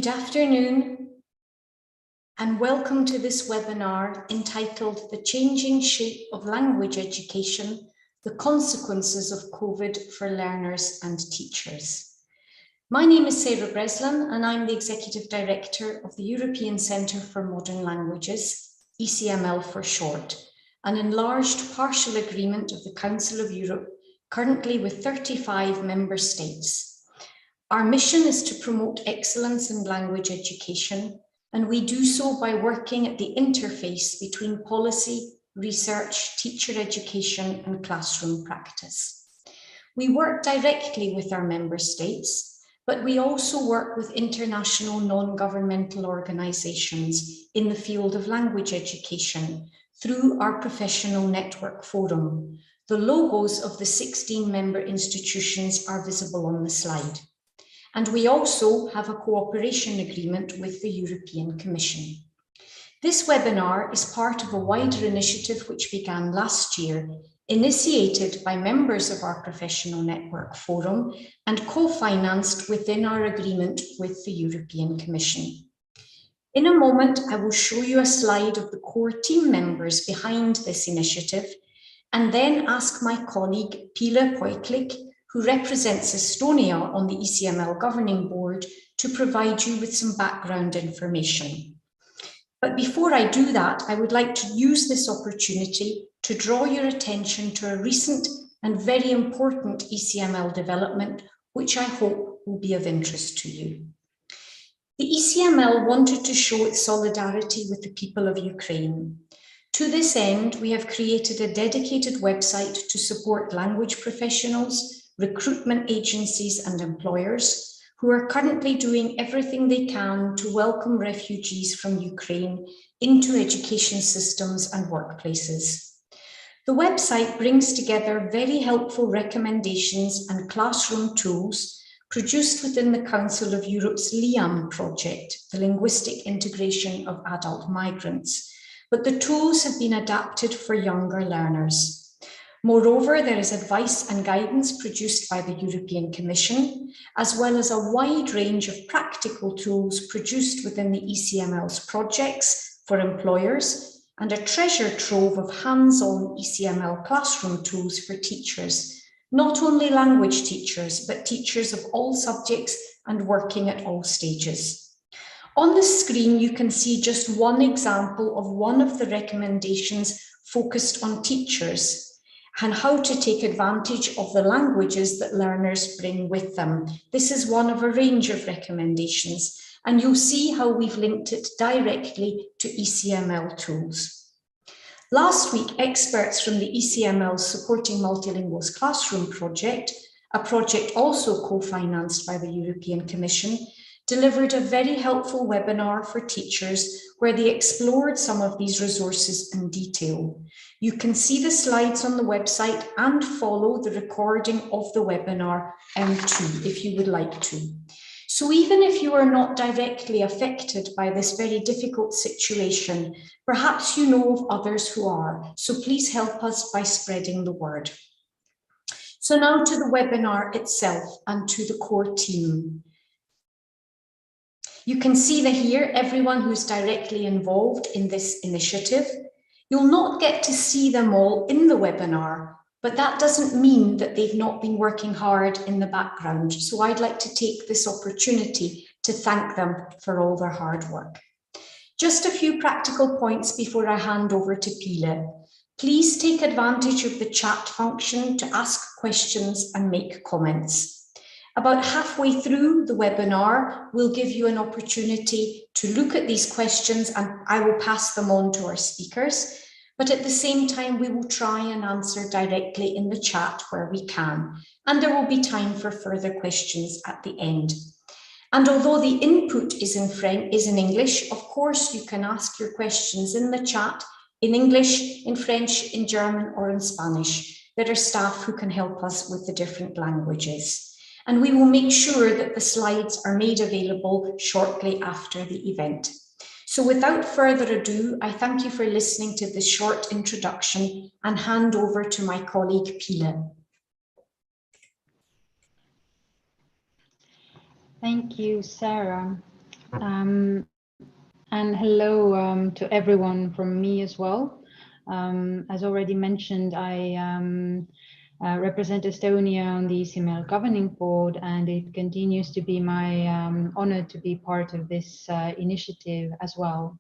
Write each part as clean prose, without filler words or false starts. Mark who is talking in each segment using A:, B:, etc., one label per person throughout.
A: Good afternoon and welcome to this webinar entitled The Changing Shape of Language Education, the Consequences of COVID for Learners and Teachers. My name is Sarah Breslin and I'm the Executive Director of the European Centre for Modern Languages, ECML for short, an enlarged partial agreement of the Council of Europe, currently with 35 member states. Our mission is to promote excellence in language education, and we do so by working at the interface between policy, research, teacher education, and classroom practice. We work directly with our member states, but we also work with international non-governmental organisations in the field of language education through our professional network forum. The logos of the 16 member institutions are visible on the slide. And we also have a cooperation agreement with the European Commission. This webinar is part of a wider initiative which began last year, initiated by members of our professional network forum and co-financed within our agreement with the European Commission. In a moment, I will show you a slide of the core team members behind this initiative and then ask my colleague Pila Poiklik, who represents Estonia on the ECML Governing Board, to provide you with some background information. But before I do that, I would like to use this opportunity to draw your attention to a recent and very important ECML development, which I hope will be of interest to you. The ECML wanted to show its solidarity with the people of Ukraine. To this end, we have created a dedicated website to support language professionals, recruitment agencies and employers who are currently doing everything they can to welcome refugees from Ukraine into education systems and workplaces. The website brings together very helpful recommendations and classroom tools produced within the Council of Europe's LIAM project, the Linguistic Integration of Adult Migrants, but the tools have been adapted for younger learners. Moreover, there is advice and guidance produced by the European Commission, as well as a wide range of practical tools produced within the ECML's projects for employers, and a treasure trove of hands-on ECML classroom tools for teachers, not only language teachers, but teachers of all subjects and working at all stages. On the screen, you can see just one example of one of the recommendations focused on teachers and how to take advantage of the languages that learners bring with them. This is one of a range of recommendations, and you'll see how we've linked it directly to ECML tools. Last week, experts from the ECML's Supporting Multilinguals Classroom project, a project also co-financed by the European Commission, delivered a very helpful webinar for teachers where they explored some of these resources in detail. You can see the slides on the website and follow the recording of the webinar too, if you would like to. So even if you are not directly affected by this very difficult situation, perhaps you know of others who are, so please help us by spreading the word. So now to the webinar itself and to the core team. You can see here everyone who's directly involved in this initiative. You'll not get to see them all in the webinar, but that doesn't mean that they've not been working hard in the background. So I'd like to take this opportunity to thank them for all their hard work. Just a few practical points before I hand over to Pila. Please take advantage of the chat function to ask questions and make comments. About halfway through the webinar, we'll give you an opportunity to look at these questions and I will pass them on to our speakers. But at the same time, we will try and answer directly in the chat where we can. And there will be time for further questions at the end. And although the input is in English, of course, you can ask your questions in the chat in English, in French, in German, or in Spanish. There are staff who can help us with the different languages. And we will make sure that the slides are made available shortly after the event. So without further ado, I thank you for listening to this short introduction and hand over to my colleague Pila.
B: Thank you, Sarah. And hello to everyone from me as well. As already mentioned, I represent Estonia on the ECML governing board, and it continues to be my honor to be part of this initiative as well.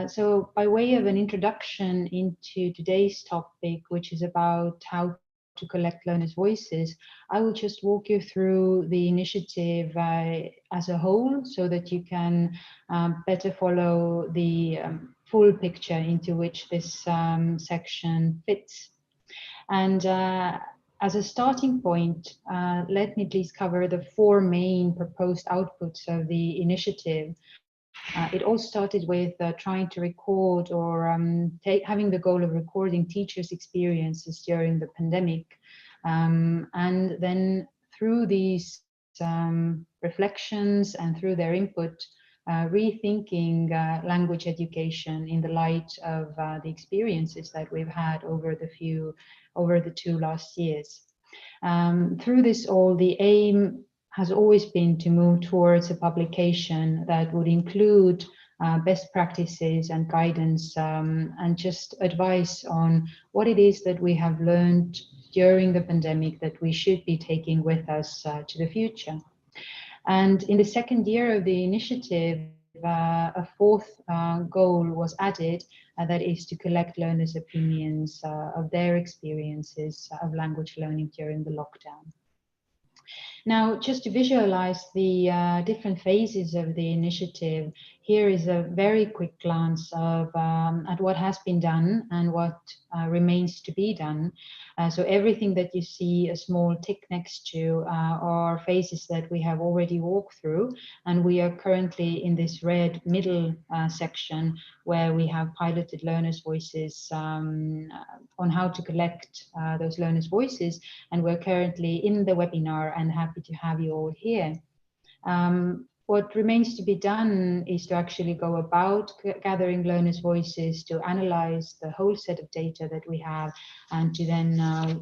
B: So by way of an introduction into today's topic, which is about how to collect learners' voices, I will just walk you through the initiative as a whole so that you can better follow the full picture into which this section fits. And as a starting point, let me please cover the four main proposed outputs of the initiative. It all started with trying to record or having the goal of recording teachers' experiences during the pandemic. And then through these reflections and through their input, rethinking language education in the light of the experiences that we've had over the 2 last years. Through this all, the aim has always been to move towards a publication that would include best practices and guidance and just advice on what it is that we have learned during the pandemic that we should be taking with us to the future. And in the second year of the initiative, a fourth goal was added, that is to collect learners' opinions of their experiences of language learning during the lockdown. Now, just to visualize the different phases of the initiative, here is a very quick glance of at what has been done and what remains to be done. So everything that you see a small tick next to are phases that we have already walked through, and we are currently in this red middle section where we have piloted learners' voices on how to collect those learners' voices, and we're currently in the webinar and happy to have you all here. What remains to be done is to actually go about gathering learners' voices, to analyze the whole set of data that we have, and to then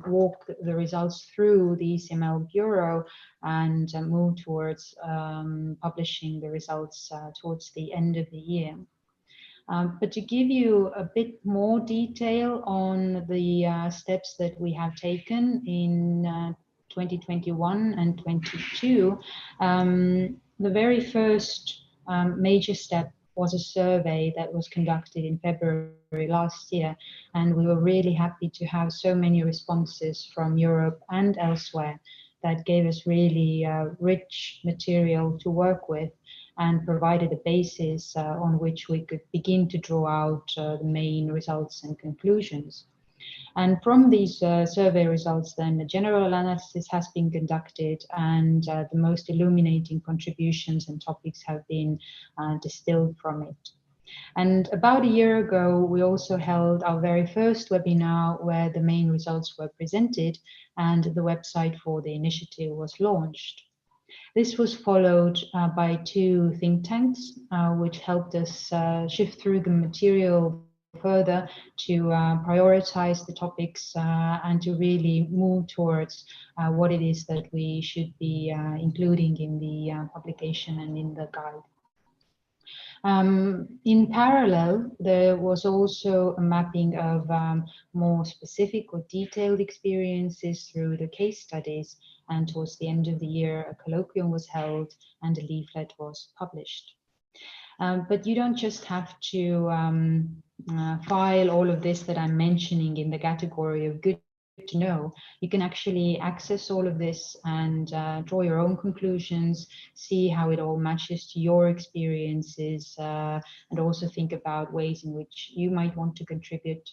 B: walk the results through the ECML Bureau and move towards publishing the results towards the end of the year. But to give you a bit more detail on the steps that we have taken in 2021 and 22, the very first major step was a survey that was conducted in February last year, and we were really happy to have so many responses from Europe and elsewhere that gave us really rich material to work with and provided a basis on which we could begin to draw out the main results and conclusions. And from these survey results, then a general analysis has been conducted, and the most illuminating contributions and topics have been distilled from it. And about a year ago, we also held our very first webinar where the main results were presented and the website for the initiative was launched. This was followed by two think tanks, which helped us shift through the material further to prioritize the topics and to really move towards what it is that we should be including in the publication and in the guide. In parallel, there was also a mapping of more specific or detailed experiences through the case studies, and towards the end of the year, a colloquium was held and a leaflet was published. But you don't just have to file all of this that I'm mentioning in the category of good to know. You can actually access all of this and draw your own conclusions, see how it all matches to your experiences, and also think about ways in which you might want to contribute.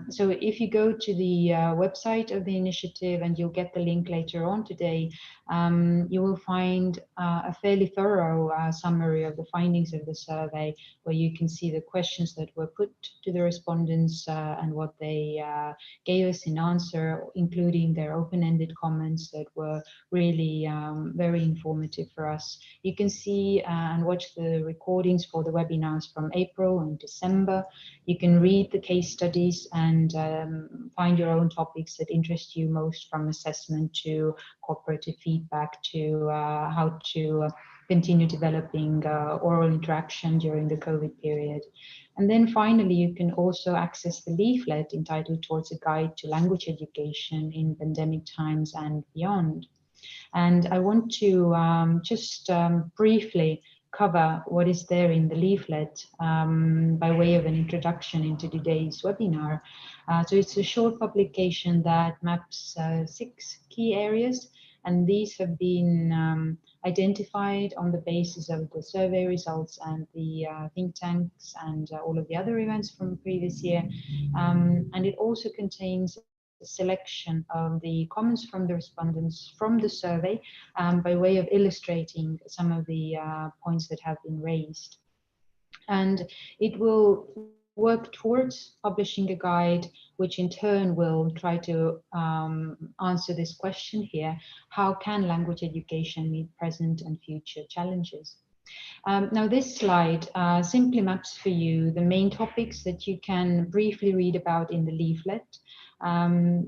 B: So if you go to the website of the initiative, and you'll get the link later on today, you will find a fairly thorough summary of the findings of the survey, where you can see the questions that were put to the respondents and what they gave us in answer, including their open-ended comments that were really very informative for us. You can see and watch the recordings for the webinars from April and December. You can read the case studies and find your own topics that interest you most, from assessment to cooperative feedback to how to continue developing oral interaction during the COVID period. And then finally, you can also access the leaflet entitled Towards a Guide to Language Education in Pandemic Times and Beyond. And I want to just briefly cover what is there in the leaflet by way of an introduction into today's webinar. So it's a short publication that maps 6 key areas, and these have been identified on the basis of the survey results and the think tanks and all of the other events from the previous year. And it also contains a selection of the comments from the respondents from the survey by way of illustrating some of the points that have been raised. And it will work towards publishing a guide, which in turn will try to answer this question here: how can language education meet present and future challenges? Now, this slide simply maps for you the main topics that you can briefly read about in the leaflet.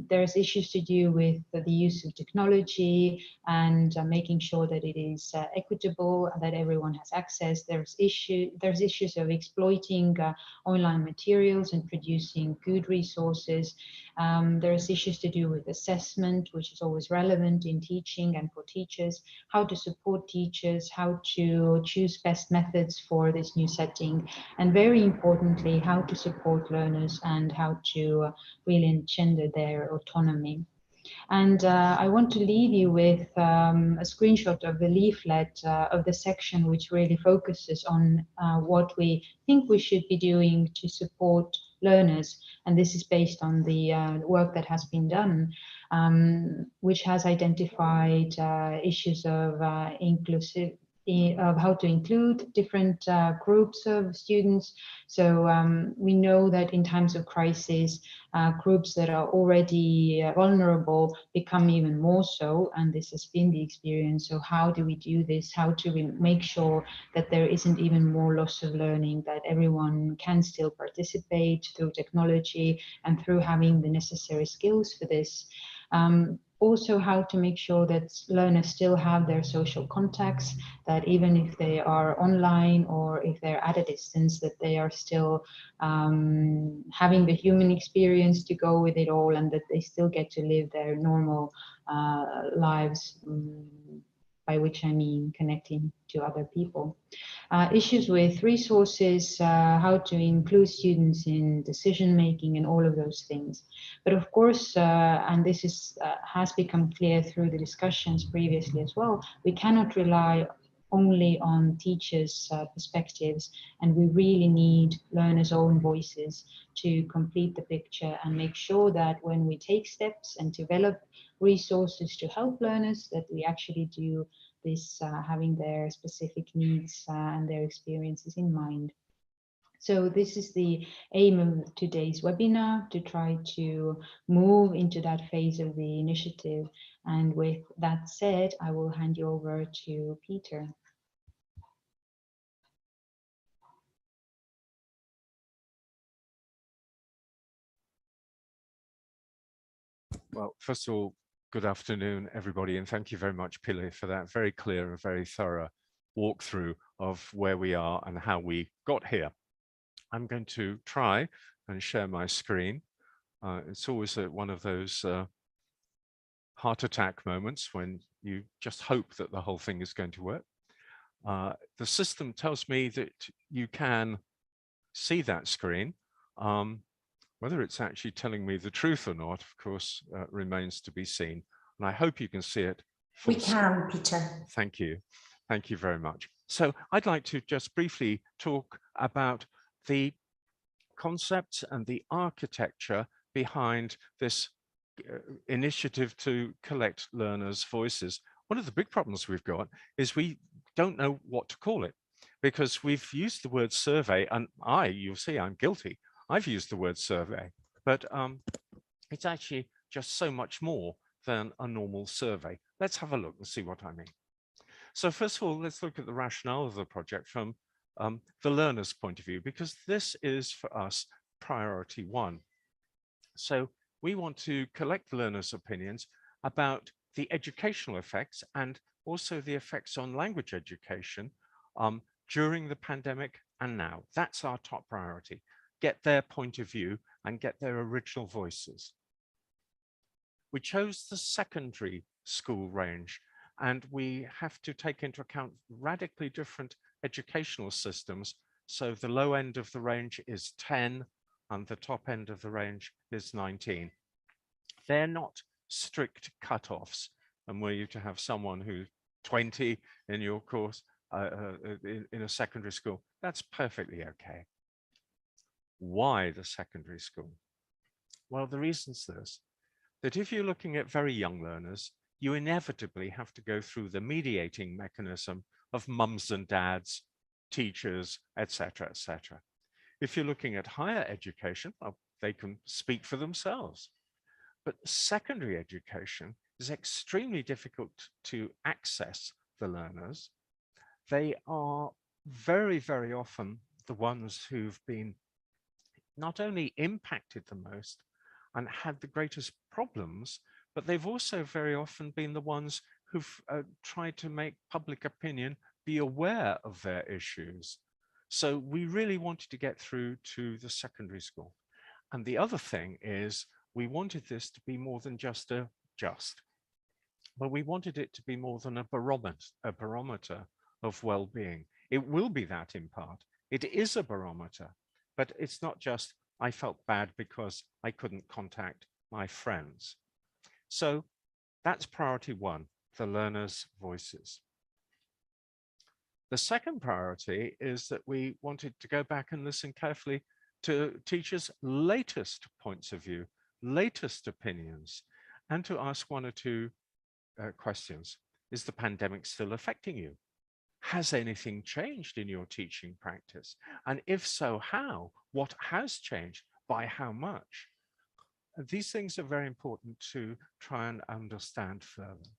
B: There's issues to do with the use of technology and making sure that it is equitable, that everyone has access. There's issues of exploiting online materials and producing good resources. There's issues to do with assessment, which is always relevant in teaching and for teachers, how to support teachers, how to choose best methods for this new setting, and very importantly, how to support learners and how to really engender their autonomy. And I want to leave you with a screenshot of the leaflet of the section which really focuses on what we think we should be doing to support learners. And this is based on the work that has been done, which has identified issues of how to include different groups of students. So we know that in times of crisis, groups that are already vulnerable become even more so, and this has been the experience. So how do we do this? How do we make sure that there isn't even more loss of learning, that everyone can still participate through technology and through having the necessary skills for this? Also, how to make sure that learners still have their social contacts, that even if they are online or if they're at a distance, that they are still having the human experience to go with it all, and that they still get to live their normal lives, by which I mean connecting to other people. Issues with resources, how to include students in decision making and all of those things. But of course, and this is has become clear through the discussions previously as well, we cannot rely only on teachers' perspectives, and we really need learners' own voices to complete the picture and make sure that when we take steps and develop resources to help learners, that we actually do this having their specific needs and their experiences in mind. So this is the aim of today's webinar, to try to move into that phase of the initiative. And with that said, I will hand you over to Peter.
C: Well, first of all, good afternoon, everybody, and thank you very much, Pili, for that very clear and very thorough walkthrough of where we are and how we got here. I'm going to try and share my screen. It's always one of those heart attack moments when you just hope that the whole thing is going to work. The system tells me that you can see that screen. Whether it's actually telling me the truth or not, of course, remains to be seen. And I hope you can see it.
A: We can, Peter.
C: Thank you. Thank you very much. So I'd like to just briefly talk about the concepts and the architecture behind this initiative to collect learners' voices. One of the big problems we've got is we don't know what to call it, because we've used the word survey, and you'll see I'm guilty. I've used the word survey, but it's actually just so much more than a normal survey. Let's have a look and see what I mean. So first of all, let's look at the rationale of the project from the learner's point of view, because this is for us priority one. So we want to collect learners' opinions about the educational effects and also the effects on language education during the pandemic and now. That's our top priority. Get their point of view and get their original voices. We chose the secondary school range, and we have to take into account radically different educational systems. So the low end of the range is 10 and the top end of the range is 19. They're not strict cutoffs, and were you to have someone who's 20 in your course in a secondary school, that's perfectly okay. Why the secondary school? Well, the reason's this, that if you're looking at very young learners, you inevitably have to go through the mediating mechanism of mums and dads, teachers, etc., etc. If you're looking at higher education, well, they can speak for themselves. But secondary education is extremely difficult to access the learners. They are very, very often the ones who've been not only impacted the most and had the greatest problems, but they've also very often been the ones who've tried to make public opinion be aware of their issues. So we really wanted to get through to the secondary school. And the other thing is we wanted this to be more than just but we wanted it to be more than a barometer of well-being. It will be that in part. It is a barometer, but it's not just I felt bad because I couldn't contact my friends. So that's priority one, the learners' voices. The second priority is that we wanted to go back and listen carefully to teachers' latest points of view, latest opinions, and to ask one or two questions. Is the pandemic still affecting you? Has anything changed in your teaching practice? And if so, how? What has changed? By how much? These things are very important to try and understand further.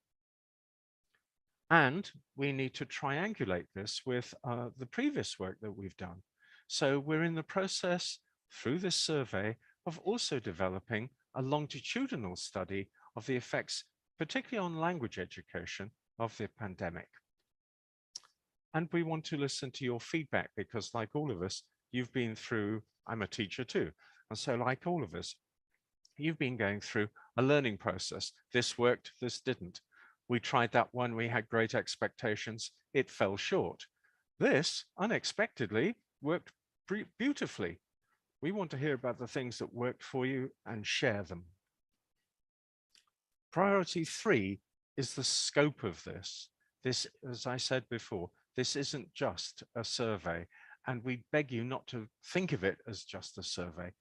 C: And we need to triangulate this with the previous work that we've done. So we're in the process through this survey of also developing a longitudinal study of the effects, particularly on language education, of the pandemic. And we want to listen to your feedback because, like all of us, you've been through, I'm a teacher too. And so like all of us, you've been going through a learning process. This worked, this didn't. We tried that one, we had great expectations, it fell short. This, unexpectedly, worked beautifully. We want to hear about the things that worked for you and share them. Priority 3 is the scope of this. This, as I said before, this isn't just a survey, and we beg you not to think of it as just a survey.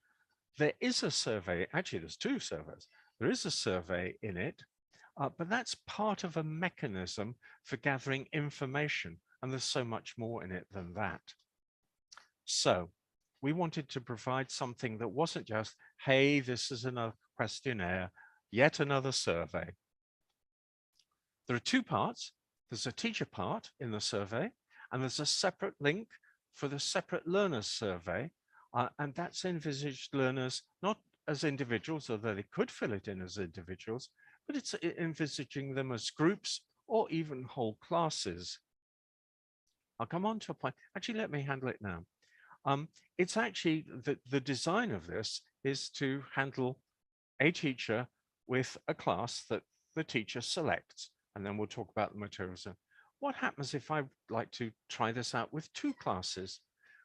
C: There is a survey, actually there's 2 surveys. There is a survey in it, but that's part of a mechanism for gathering information, and there's so much more in it than that. So we wanted to provide something that wasn't just, hey, this is another questionnaire, yet another survey. There are 2 parts. There's a teacher part in the survey, and there's a separate link for the separate learners survey, and that's envisaged learners not as individuals, although they could fill it in as individuals, but it's envisaging them as groups or even whole classes. I'll come on to a point. Actually, let me handle it now. It's actually the design of this is to handle a teacher with a class that the teacher selects, and then we'll talk about the materials. What happens if I'd like to try this out with 2 classes?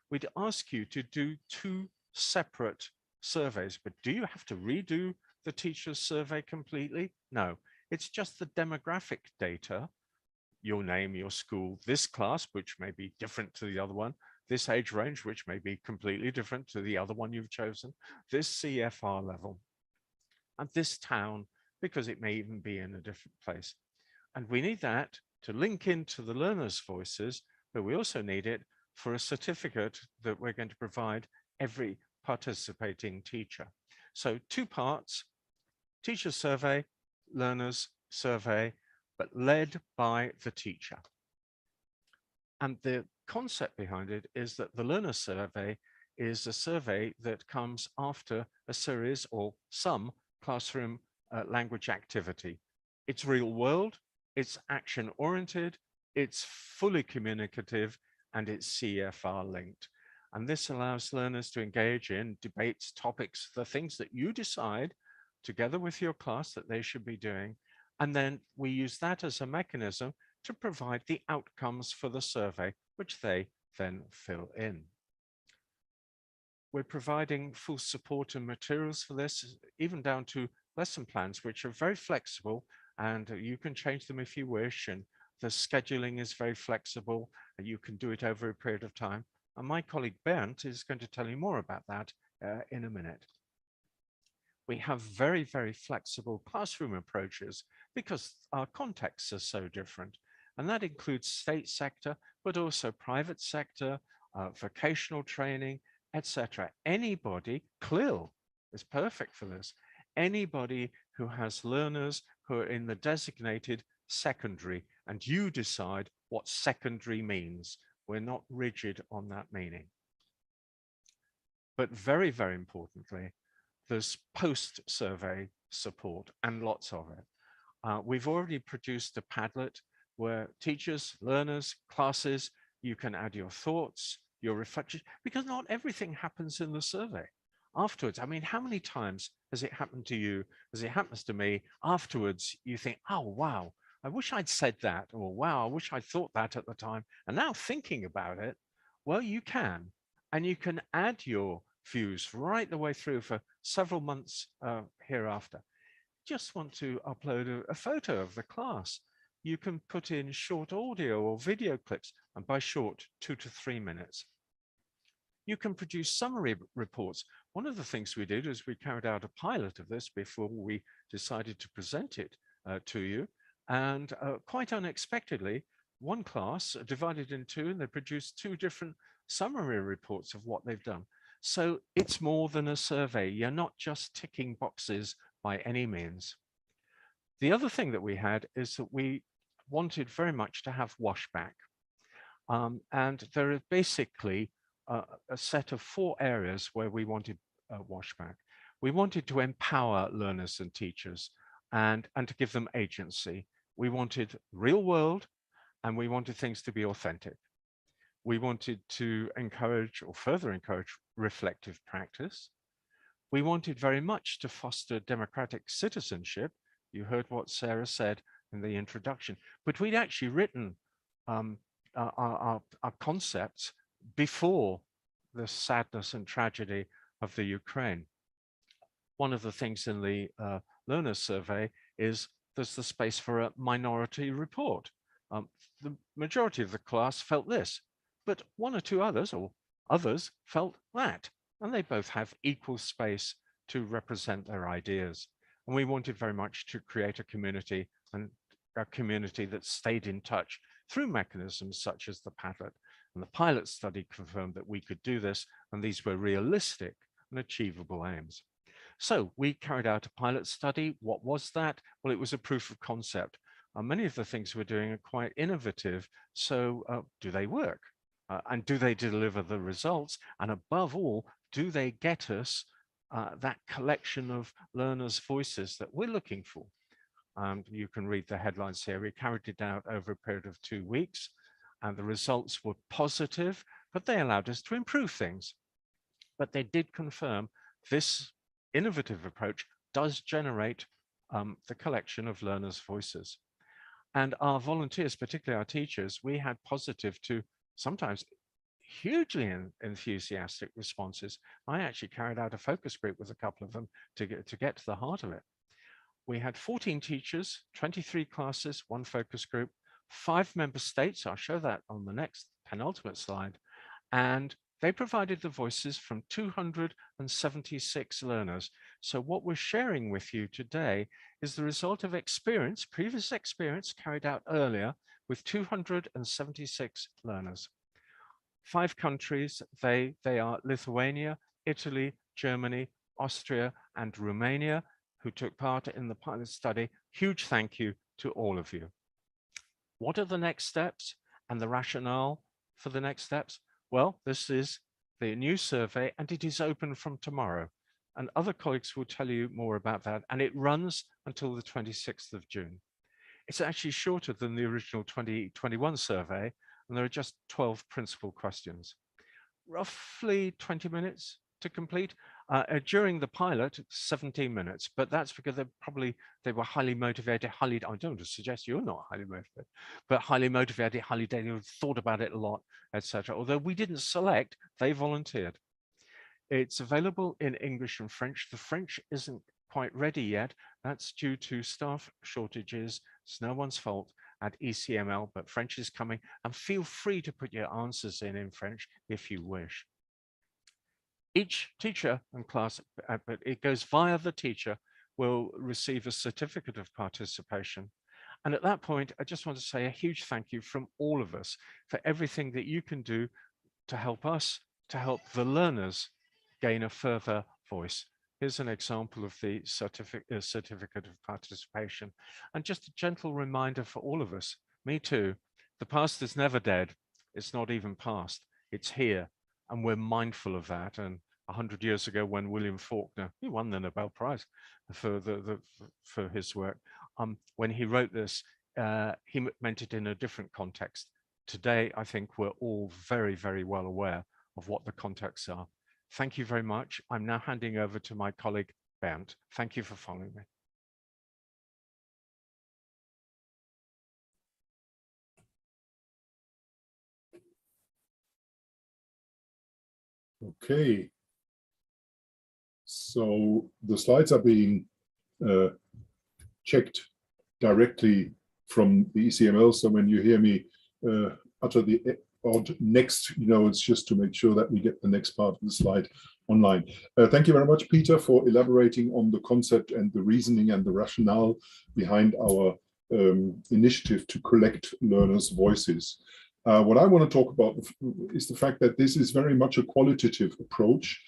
C: We'd ask you to do 2 separate surveys, but do you have to redo the teacher's survey completely? No, it's just the demographic data, your name, your school, this class, which may be different to the other one, this age range, which may be completely different to the other one you've chosen, this CFR level, and this town, because it may even be in a different place. And we need that to link into the learners' voices, but we also need it for a certificate that we're going to provide every participating teacher. So 2 parts, teacher survey, learners survey, but led by the teacher. And the concept behind it is that the learner survey is a survey that comes after a series or some classroom language activity. It's real world, it's action-oriented, it's fully communicative, and it's CFR linked. And this allows learners to engage in debates, topics, the things that you decide together with your class that they should be doing. And then we use that as a mechanism to provide the outcomes for the survey, which they then fill in. We're providing full support and materials for this, even down to lesson plans, which are very flexible, and you can change them if you wish. And the scheduling is very flexible, and you can do it over a period of time. And my colleague Bernd is going to tell you more about that in a minute. We have very, very flexible classroom approaches because our contexts are so different. And that includes state sector, but also private sector, vocational training, etc. Anybody, CLIL is perfect for this. Anybody who has learners who are in the designated secondary, and you decide what secondary means. We're not rigid on that meaning. But very, very importantly, there's post-survey support and lots of it. We've already produced a Padlet where teachers, learners, classes, you can add your thoughts, your reflections, because not everything happens in the survey. Afterwards, I mean, how many times has it happened to you, as it happens to me, afterwards you think, oh, wow, I wish I'd said that, or wow, I wish I'd thought that at the time. And now thinking about it, well, you can, and you can add your views right the way through for several months hereafter. Just want to upload a photo of the class. You can put in short audio or video clips, and by short, 2 to 3 minutes. You can produce summary reports. One of the things we did is we carried out a pilot of this before we decided to present it to you. And quite unexpectedly, one class divided in two, and they produced 2 different summary reports of what they've done. So it's more than a survey. You're not just ticking boxes by any means. The other thing that we had is that we wanted very much to have washback. And there are basically a set of 4 areas where we wanted washback. We wanted to empower learners and teachers and to give them agency. We wanted real world, and we wanted things to be authentic. We wanted to encourage or further encourage reflective practice. We wanted very much to foster democratic citizenship. You heard what Sarah said in the introduction, but we'd actually written our concepts before the sadness and tragedy of the Ukraine. One of the things in the learner survey is there's the space for a minority report. The majority of the class felt this, but 1 or 2 others, or others, felt that. And they both have equal space to represent their ideas. And we wanted very much to create a community, and a community that stayed in touch through mechanisms such as the Padlet. And the pilot study confirmed that we could do this, and these were realistic and achievable aims. So we carried out a pilot study. What was that? Well, it was a proof of concept. Many of the things we're doing are quite innovative. So do they work? And do they deliver the results? And above all, do they get us that collection of learners' voices that we're looking for? You can read the headlines here. We carried it out over a period of 2 weeks, and the results were positive, but they allowed us to improve things. But they did confirm this innovative approach does generate the collection of learners' voices. And our volunteers, particularly our teachers, we had positive to sometimes hugely enthusiastic responses. I actually carried out a focus group with a couple of them to get to the heart of it. We had 14 teachers, 23 classes, 1 focus group, 5 member states. I'll show that on the next penultimate slide. And they provided the voices from 276 learners. So what we're sharing with you today is the result of experience, previous experience carried out earlier with 276 learners. 5 countries, they are Lithuania, Italy, Germany, Austria, and Romania, who took part in the pilot study. Huge thank you to all of you. What are the next steps and the rationale for the next steps? Well, this is the new survey, and it is open from tomorrow. And other colleagues will tell you more about that. And it runs until the 26th of June. It's actually shorter than the original 2021 survey, and there are just 12 principal questions. Roughly 20 minutes to complete. During the pilot, 17 minutes, but that's because they were highly motivated, I don't want to suggest you're not highly motivated, but highly motivated, highly dedicated, thought about it a lot, etc. Although we didn't select, they volunteered. It's available in English and French. The French isn't quite ready yet. That's due to staff shortages. It's no one's fault at ECML, but French is coming, and feel free to put your answers in French if you wish. Each teacher and class, but it goes via the teacher, will receive a certificate of participation. And at that point, I just want to say a huge thank you from all of us for everything that you can do to help us, to help the learners gain a further voice. Here's an example of the certificate of participation. And just a gentle reminder for all of us, me too, the past is never dead. It's not even past, it's here. And we're mindful of that. And 100 years ago, when William Faulkner, he won the Nobel Prize for his work, when he wrote this, he meant it in a different context. Today, I think we're all very, very well aware of what the contexts are. Thank you very much. I'm now handing over to my colleague, Bernd. Thank you for following me.
D: Okay. So the slides are being checked directly from the ECML. So when you hear me utter the odd next, it's just to make sure that we get the next part of the slide online. Thank you very much, Peter, for elaborating on the concept and the reasoning and the rationale behind our initiative to collect learners' voices. What I want to talk about is the fact that this is very much a qualitative approach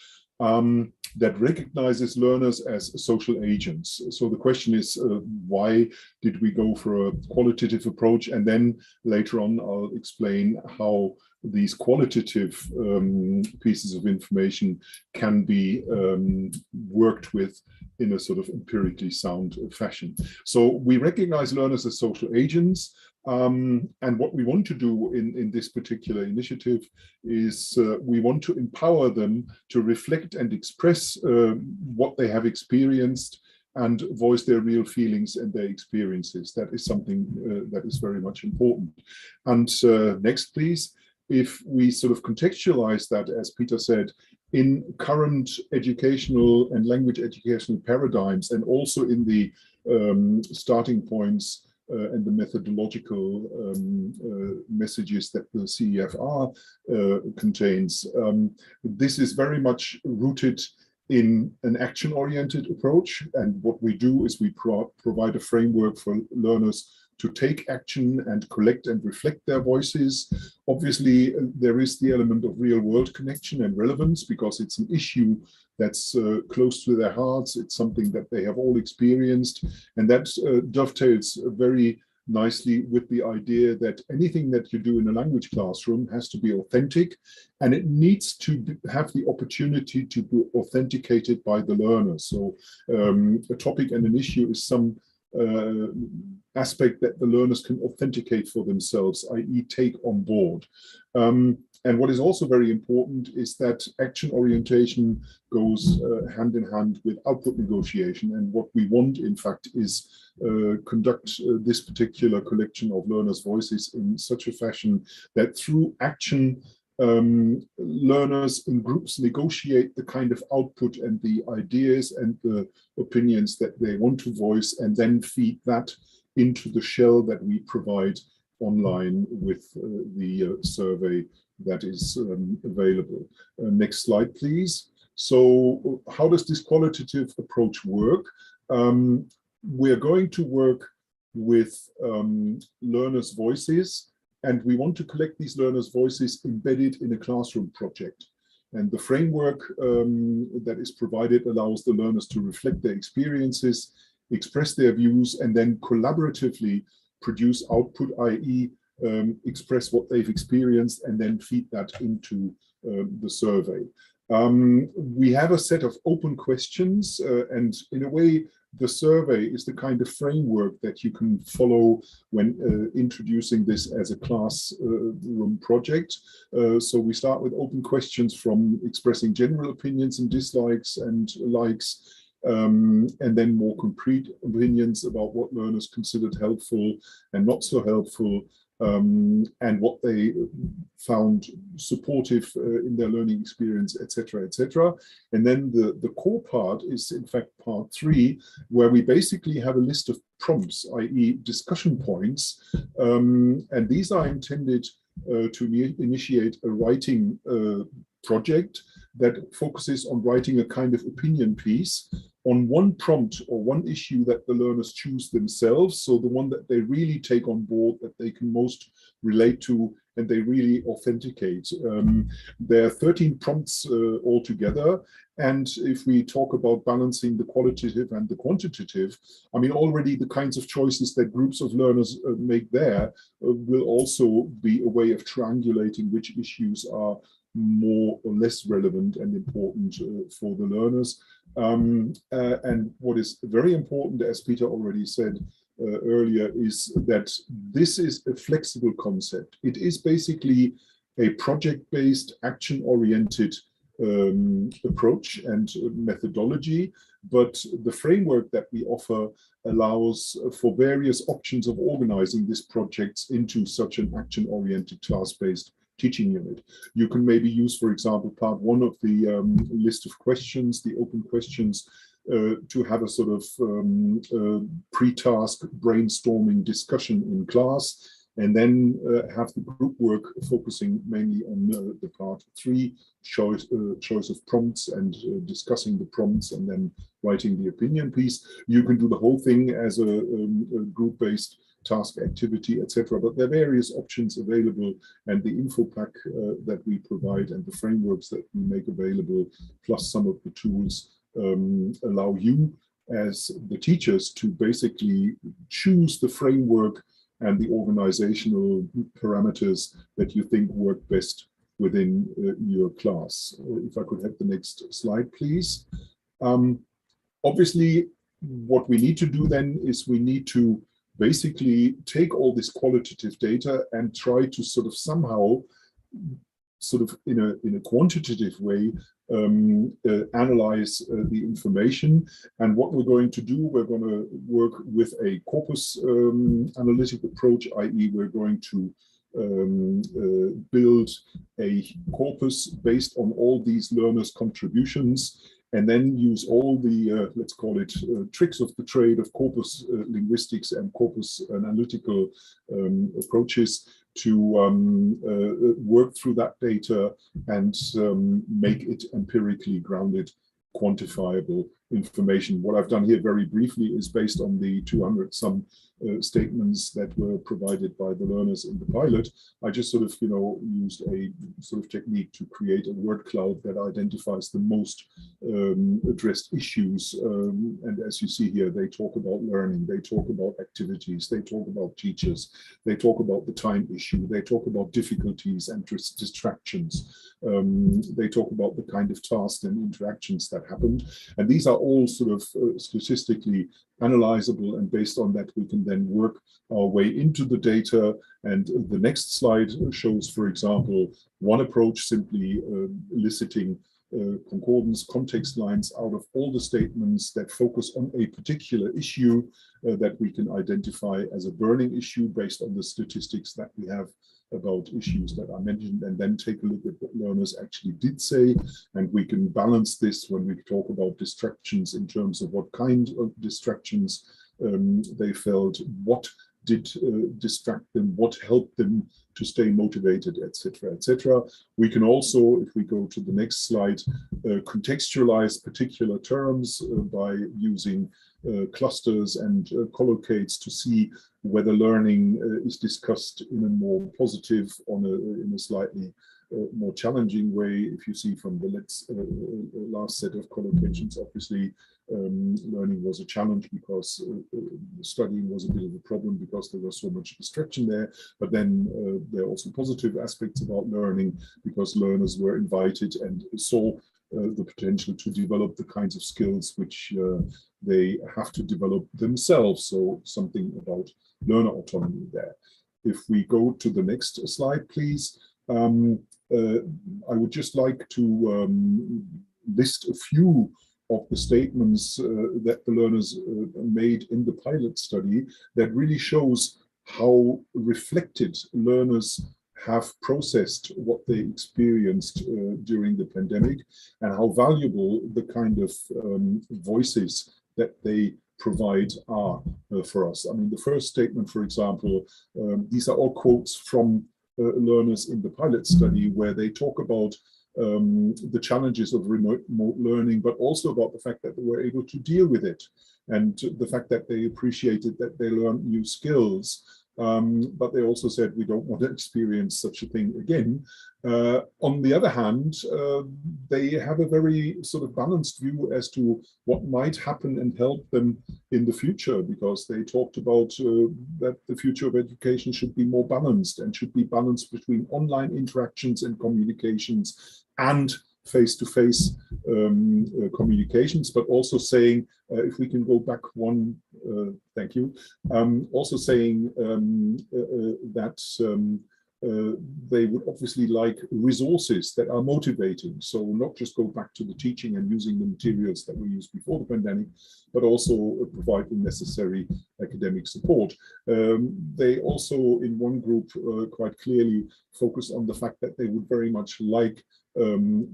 D: that recognizes learners as social agents. So the question is, why did we go for a qualitative approach? And then later on, I'll explain how these qualitative pieces of information can be worked with in a sort of empirically sound fashion. So we recognize learners as social agents. And what we want to do in this particular initiative is we want to empower them to reflect and express what they have experienced and voice their real feelings and their experiences. That is something that is very much important. And next, please, if we sort of contextualize that, as Peter said, in current educational and language educational paradigms, and also in the starting points and the methodological messages that the CEFR contains. This is very much rooted in an action-oriented approach. And what we do is we provide a framework for learners to take action and collect and reflect their voices. Obviously, there is the element of real-world connection and relevance because it's an issue that's close to their hearts. It's something that they have all experienced, and that dovetails very nicely with the idea that anything that you do in a language classroom has to be authentic, and it needs to have the opportunity to be authenticated by the learner. So a topic and an issue is some aspect that the learners can authenticate for themselves, i.e. take on board. And what is also very important is that action orientation goes hand in hand with output negotiation. And what we want, in fact, is conduct this particular collection of learners' voices in such a fashion that through action, learners in groups negotiate the kind of output and the ideas and the opinions that they want to voice, and then feed that into the shell that we provide online with the survey that is available. Next slide, please. So how does this qualitative approach work? We're going to work with learners' voices, and we want to collect these learners' voices embedded in a classroom project. And the framework that is provided allows the learners to reflect their experiences, express their views, and then collaboratively produce output, i.e. Express what they've experienced and then feed that into the survey. We have a set of open questions, and in a way, the survey is the kind of framework that you can follow when introducing this as a classroom project. So we start with open questions from expressing general opinions and dislikes and likes, and then more concrete opinions about what learners considered helpful and not so helpful, and what they found supportive in their learning experience, etc., etc. And then the core part is, in fact, part 3, where we basically have a list of prompts, i.e. discussion points, and these are intended to initiate a writing project that focuses on writing a kind of opinion piece on one prompt or one issue that the learners choose themselves, so the one that they really take on board, that they can most relate to, and they really authenticate. There are 13 prompts altogether, and if we talk about balancing the qualitative and the quantitative, I mean, already the kinds of choices that groups of learners make there will also be a way of triangulating which issues are more or less relevant and important for the learners. And what is very important, as Peter already said earlier, is that this is a flexible concept. It is basically a project-based, action-oriented approach and methodology, but the framework that we offer allows for various options of organizing these projects into such an action-oriented, class-based teaching unit. You can maybe use, for example, part 1 of the list of questions, the open questions, to have a sort of pre-task brainstorming discussion in class, and then have the group work focusing mainly on the part 3, choice of prompts and discussing the prompts and then writing the opinion piece. You can do the whole thing as a group-based task activity, etc. But there are various options available, and the info pack that we provide and the frameworks that we make available, plus some of the tools, allow you as the teachers to basically choose the framework and the organizational parameters that you think work best within your class. If I could have the next slide, please. Obviously, what we need to do then is we need to basically take all this qualitative data and try to sort of somehow, sort of in a quantitative way, analyze the information. And what we're going to do, we're going to work with a corpus analytic approach, i.e. we're going to build a corpus based on all these learners' contributions, and then use all the, let's call it, tricks of the trade of corpus linguistics and corpus analytical approaches to work through that data and make it empirically grounded, quantifiable information. What I've done here very briefly is based on the 200 some statements that were provided by the learners in the pilot. I just sort of, used a sort of technique to create a word cloud that identifies the most addressed issues. And as you see here, they talk about learning, they talk about activities, they talk about teachers, they talk about the time issue, they talk about difficulties and distractions. They talk about the kind of tasks and interactions that happened. And these are all sort of statistically analyzable, and based on that we can then work our way into the data. And the next slide shows, for example, one approach, simply eliciting concordance context lines out of all the statements that focus on a particular issue that we can identify as a burning issue based on the statistics that we have about issues that I mentioned, and then take a look at what learners actually did say. And we can balance this when we talk about distractions in terms of what kind of distractions they felt, what did distract them, what helped them to stay motivated, etc., etc. We can also, if we go to the next slide, contextualize particular terms by using clusters and collocates to see whether learning is discussed in a more positive, in a slightly more challenging way. If you see from the last set of collocations, obviously learning was a challenge because studying was a bit of a problem because there was so much distraction there. But then there are also positive aspects about learning because learners were invited and saw the potential to develop the kinds of skills which they have to develop themselves. So something about learner autonomy there. If we go to the next slide, please. I would just like to list a few of the statements that the learners made in the pilot study that really shows how reflected learners have processed what they experienced during the pandemic, and how valuable the kind of voices that they provide are for us. I mean, the first statement, for example, these are all quotes from learners in the pilot study, where they talk about the challenges of remote learning, but also about the fact that they were able to deal with it, and the fact that they appreciated that they learned new skills. But they also said, we don't want to experience such a thing again. On the other hand, they have a very sort of balanced view as to what might happen and help them in the future, because they talked about that the future of education should be more balanced, and should be balanced between online interactions and communications and face-to-face communications, but also saying, if we can go back one, thank you, also saying that they would obviously like resources that are motivating. So not just go back to the teaching and using the materials that we used before the pandemic, but also provide the necessary academic support. They also, in one group, quite clearly focus on the fact that they would very much like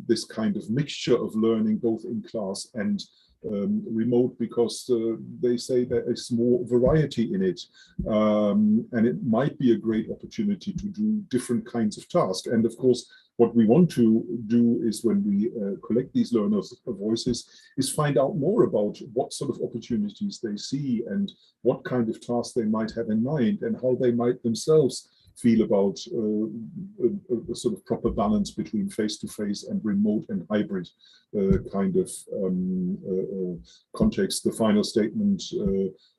D: this kind of mixture of learning, both in class and remote, because they say there is more variety in it, and it might be a great opportunity to do different kinds of tasks. And of course, what we want to do is, when we collect these learners' voices, is find out more about what sort of opportunities they see, and what kind of tasks they might have in mind, and how they might themselves feel about a sort of proper balance between face-to-face and remote and hybrid kind of context. The final statement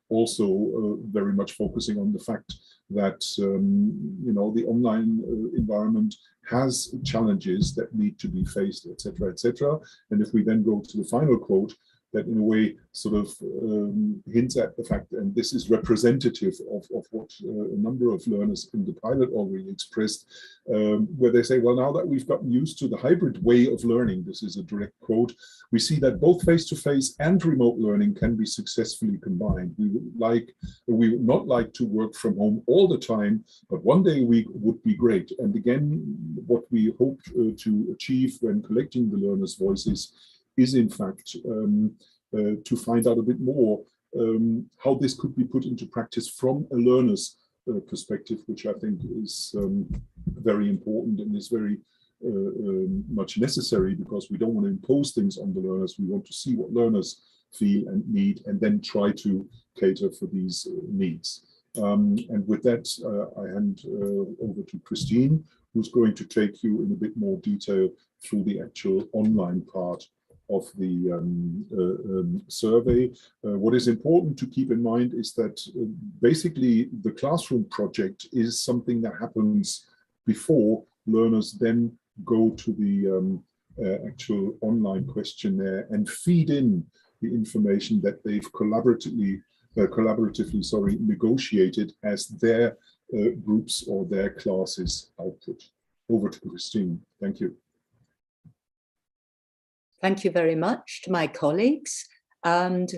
D: also very much focusing on the fact that you know, the online environment has challenges that need to be faced, etc., etc. And if we then go to the final quote, that in a way sort of hints at the fact, and this is representative of what a number of learners in the pilot already expressed, where they say, well, now that we've gotten used to the hybrid way of learning, this is a direct quote, we see that both face-to-face and remote learning can be successfully combined. We would not like to work from home all the time, but one day a week would be great. And again, what we hope to achieve when collecting the learners' voices is in fact to find out a bit more how this could be put into practice from a learner's perspective, which I think is very important and is very much necessary, because we don't want to impose things on the learners. We want to see what learners feel and need, and then try to cater for these needs. And with that, I hand over to Christine, who's going to take you in a bit more detail through the actual online part of the survey. What is important to keep in mind is that basically the classroom project is something that happens before learners then go to the actual online questionnaire and feed in the information that they've collaboratively negotiated as their groups or their classes output. Over to Christine. Thank you.
E: Thank you very much to my colleagues, and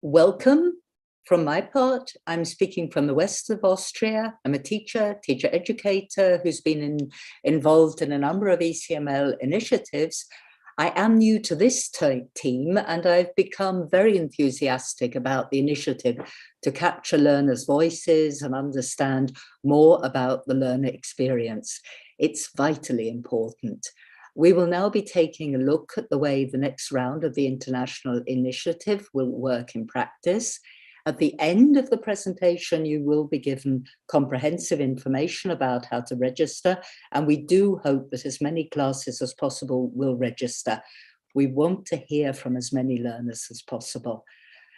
E: welcome from my part. I'm speaking from the west of Austria. I'm a teacher educator who's been involved in a number of ECML initiatives. I am new to this team, and I've become very enthusiastic about the initiative to capture learners' voices and understand more about the learner experience. It's vitally important. We will now be taking a look at the way the next round of the international initiative will work in practice. At the end of the presentation, you will be given comprehensive information about how to register, and we do hope that as many classes as possible will register. We want to hear from as many learners as possible.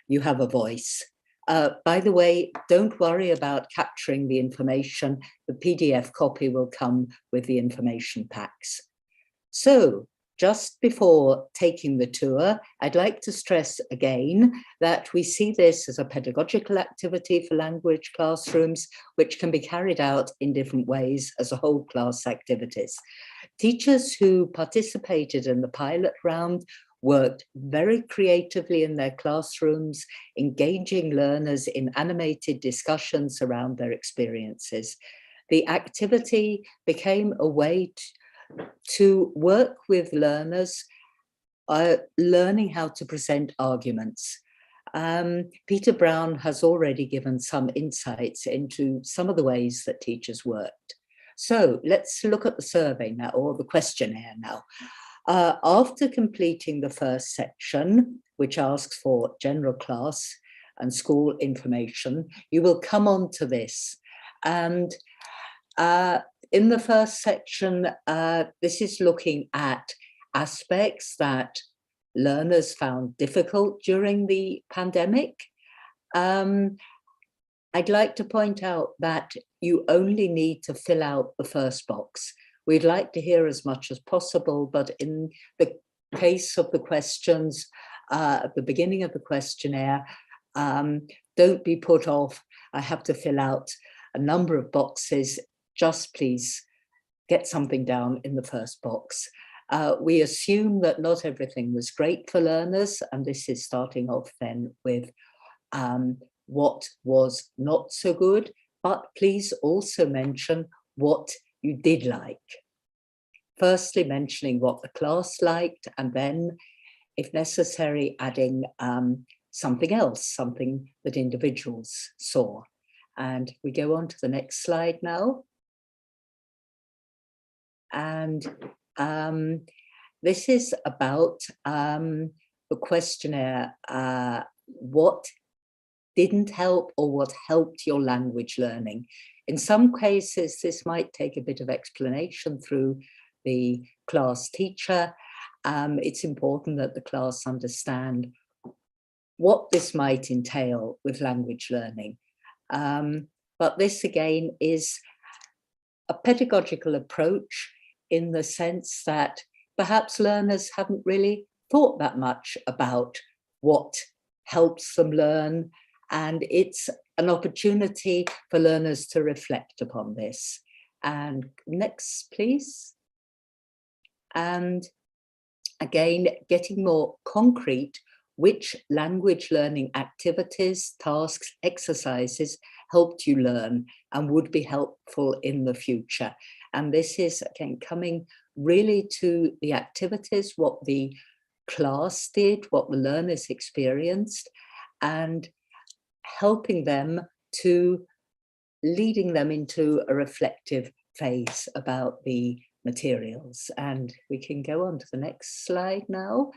E: You have a voice. By the way, don't worry about capturing the information. The PDF copy will come with the information packs. So, just before taking the tour, I'd like to stress again that we see this as a pedagogical activity for language classrooms, which can be carried out in different ways as a whole class activities. Teachers who participated in the pilot round worked very creatively in their classrooms, engaging learners in animated discussions around their experiences. The activity became a way to work with learners, learning how to present arguments. Peter Brown has already given some insights into some of the ways that teachers worked. So let's look at the survey now, or the questionnaire now. After completing the first section, which asks for general class and school information, you will come on to this. And in the first section, this is looking at aspects that learners found difficult during the pandemic. I'd like to point out that you only need to fill out the first box. We'd like to hear as much as possible, but in the case of the questions at the beginning of the questionnaire, don't be put off. I have to fill out a number of boxes. Just please get something down in the first box. We assume that not everything was great for learners, and this is starting off then with what was not so good, but please also mention what you did like. Firstly, mentioning what the class liked, and then, if necessary, adding something else, something that individuals saw. And we go on to the next slide now. And this is about the questionnaire, what didn't help or what helped your language learning. In some cases, this might take a bit of explanation through the class teacher. It's important that the class understand what this might entail with language learning. But this again is a pedagogical approach in the sense that perhaps learners haven't really thought that much about what helps them learn, and it's an opportunity for learners to reflect upon this. And next, please. And again, getting more concrete, which language learning activities, tasks, exercises helped you learn and would be helpful in the future. And this is, again, coming really to the activities, what the class did, what the learners experienced, and helping them to, leading them into a reflective phase about the materials. And we can go on to the next slide now.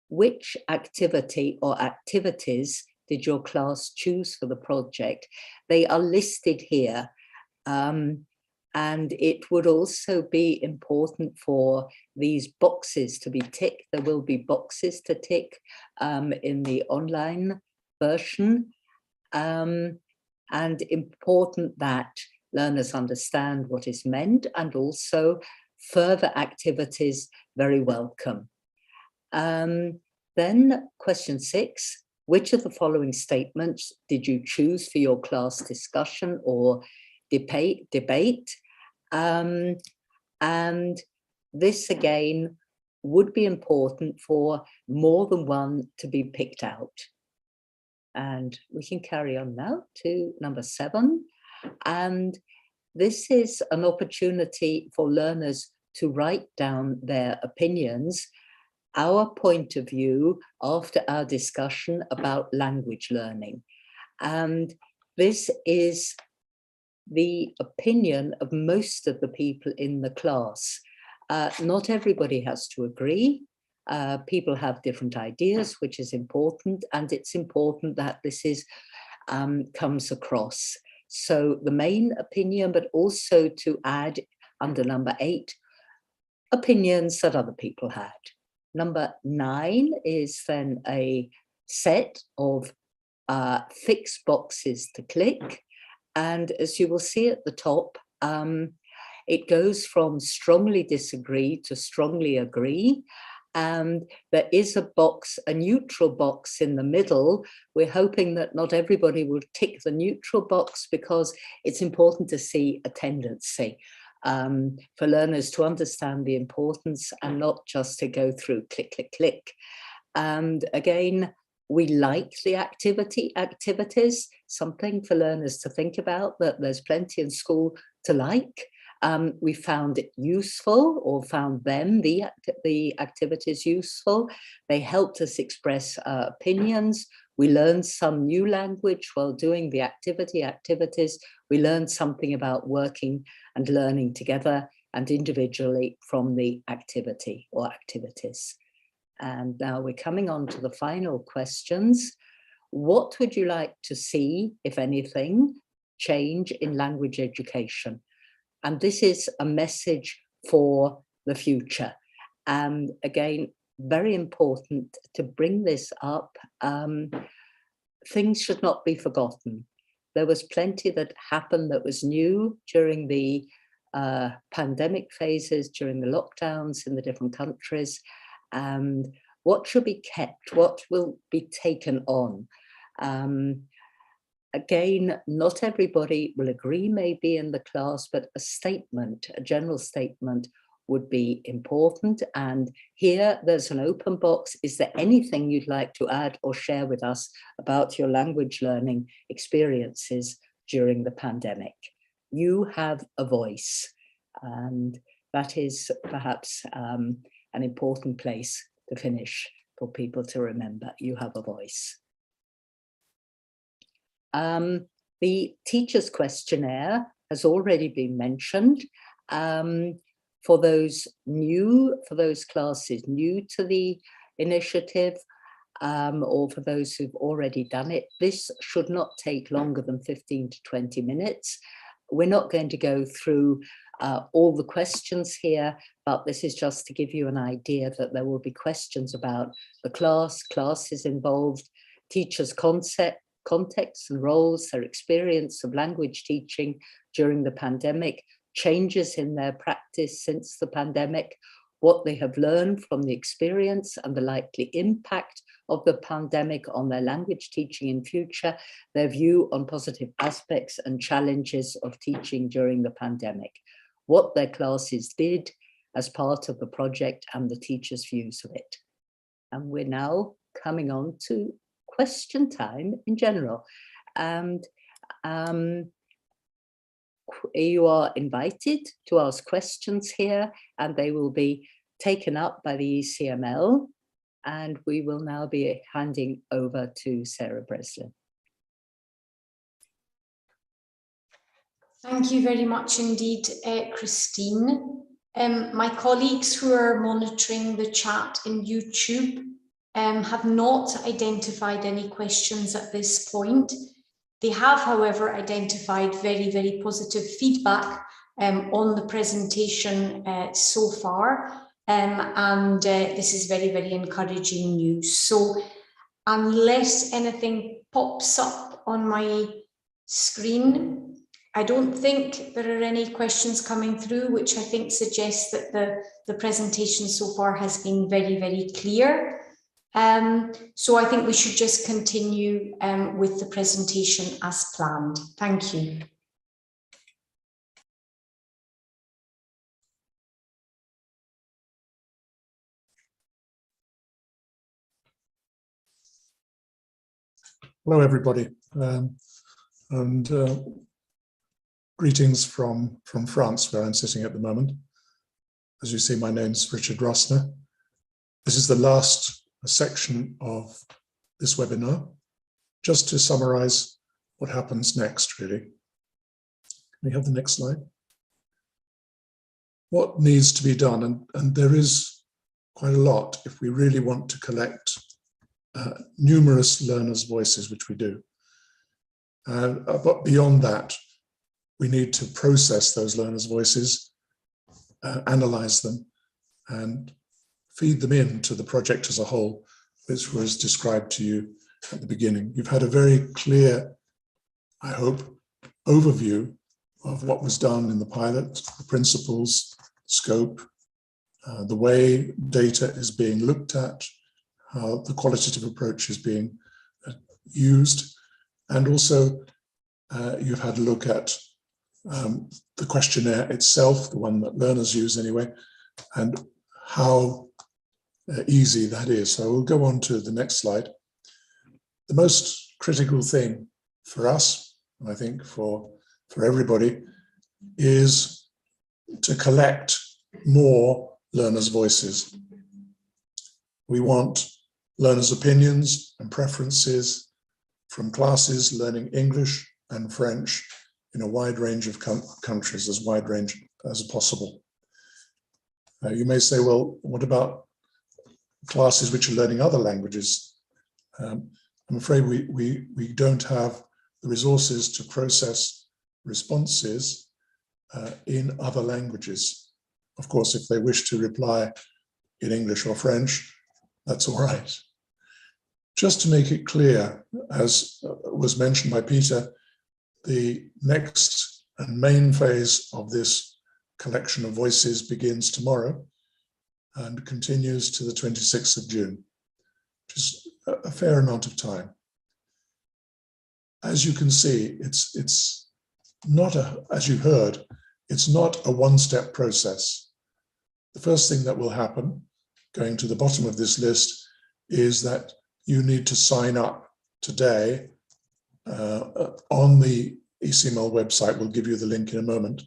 E: Which activity or activities did your class choose for the project? They are listed here. And it would also be important for these boxes to be ticked. There will be boxes to tick in the online version. And important that learners understand what is meant, and also further activities very welcome. Then question 6, which of the following statements did you choose for your class discussion or debate? And this again would be important for more than one to be picked out. And we can carry on now to number 7. And this is an opportunity for learners to write down their opinions, our point of view after our discussion about language learning. And this is the opinion of most of the people in the class. Not everybody has to agree. People have different ideas, which is important, and it's important that this is comes across. So the main opinion, but also to add under number 8, opinions that other people had. Number 9 is then a set of fixed boxes to click. And as you will see at the top, It goes from strongly disagree to strongly agree. And there is a box, a neutral box in the middle. We're hoping that not everybody will tick the neutral box because it's important to see a tendency for learners to understand the importance and not just to go through click, click, click. And again, we like the activities, something for learners to think about, that there's plenty in school to like. We found it useful, or found them, the activities useful. They helped us express opinions. We learned some new language while doing the activities. We learned something about working and learning together and individually from the activity or activities. And now we're coming on to the final questions. What would you like to see, if anything, change in language education? And this is a message for the future. And again, very important to bring this up. Things should not be forgotten. There was plenty that happened that was new during the pandemic phases, during the lockdowns in the different countries. And what should be kept? What will be taken on? Again, not everybody will agree maybe in the class, but a statement, a general statement would be important. And here there's an open box. Is there anything you'd like to add or share with us about your language learning experiences during the pandemic? You have a voice, and that is perhaps an important place to finish for people to remember. You have a voice. The teacher's questionnaire has already been mentioned. For those classes new to the initiative, or for those who've already done it, this should not take longer than 15 to 20 minutes. We're not going to go through all the questions here, but this is just to give you an idea that there will be questions about the classes involved, teachers' contexts and roles, their experience of language teaching during the pandemic, changes in their practice since the pandemic, what they have learned from the experience and the likely impact of the pandemic on their language teaching in future, their view on positive aspects and challenges of teaching during the pandemic, what their classes did as part of the project and the teachers' views of it. And we're now coming on to question time in general. And you are invited to ask questions here, and they will be taken up by the ECML. And we will now be handing over to Sarah Breslin.
A: Thank you very much indeed, Christine. My colleagues who are monitoring the chat in YouTube have not identified any questions at this point. They have, however, identified very, very positive feedback on the presentation so far. And this is very, very encouraging news. So unless anything pops up on my screen, I don't think there are any questions coming through, which I think suggests that the presentation so far has been very, very clear. So I think we should just continue with the presentation as planned. Thank you.
F: Hello, everybody, and greetings from France, where I'm sitting at the moment. As you see, my name's Richard Rossner. This is the last section of this webinar, just to summarize what happens next, really. Can we have the next slide? What needs to be done, and there is quite a lot if we really want to collect numerous learners' voices, which we do. But beyond that, we need to process those learners' voices, analyze them, and feed them into the project as a whole, which was described to you at the beginning. You've had a very clear, I hope, overview of what was done in the pilot, the principles, scope, the way data is being looked at, how the qualitative approach is being used, and also you've had a look at the questionnaire itself, the one that learners use anyway, and how easy that is. So we'll go on to the next slide. The most critical thing for us, I think for everybody, is to collect more learners' voices. We want learners' opinions and preferences from classes learning English and French in a wide range of countries, as wide range as possible. You may say, well, what about classes which are learning other languages? I'm afraid we don't have the resources to process responses in other languages. Of course, if they wish to reply in English or French, that's all right. Just to make it clear, as was mentioned by Peter, the next and main phase of this collection of voices begins tomorrow and continues to the 26th of June, which is a fair amount of time. As you can see, it's not as you heard, it's not a one-step process. The first thing that will happen, going to the bottom of this list, is that you need to sign up today on the ECML website. We'll give you the link in a moment.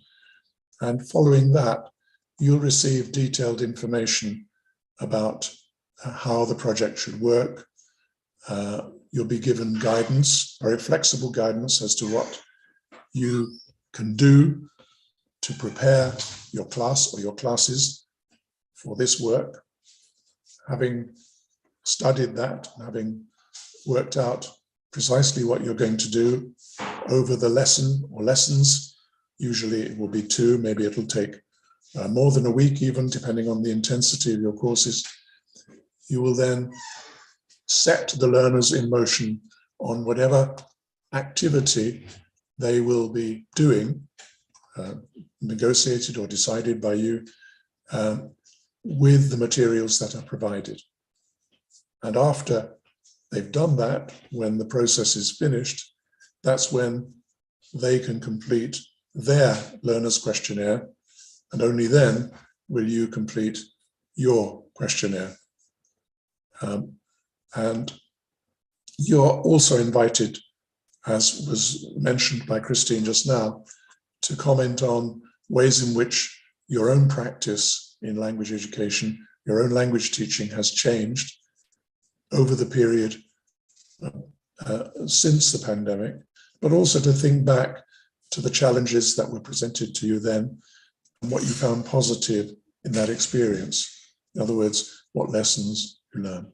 F: And following that, you'll receive detailed information about how the project should work. You'll be given guidance, very flexible guidance as to what you can do to prepare your class or your classes for this work. Having studied that, having worked out precisely what you're going to do over the lesson or lessons, usually it will be 2, maybe it'll take more than a week even, depending on the intensity of your courses. You will then set the learners in motion on whatever activity they will be doing, negotiated or decided by you, with the materials that are provided. And after they've done that, when the process is finished, that's when they can complete their learner's questionnaire, and only then will you complete your questionnaire. And you're also invited, as was mentioned by Christine just now, to comment on ways in which your own practice in language education, your own language teaching has changed over the period since the pandemic, but also to think back to the challenges that were presented to you then and what you found positive in that experience. In other words, what lessons you learned.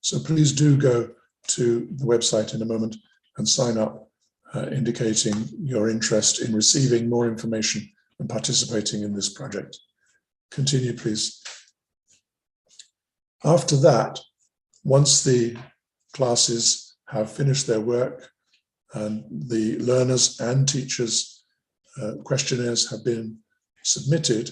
F: So please do go to the website in a moment and sign up, indicating your interest in receiving more information and participating in this project. Continue, please. After that, once the classes have finished their work and the learners and teachers' questionnaires have been submitted,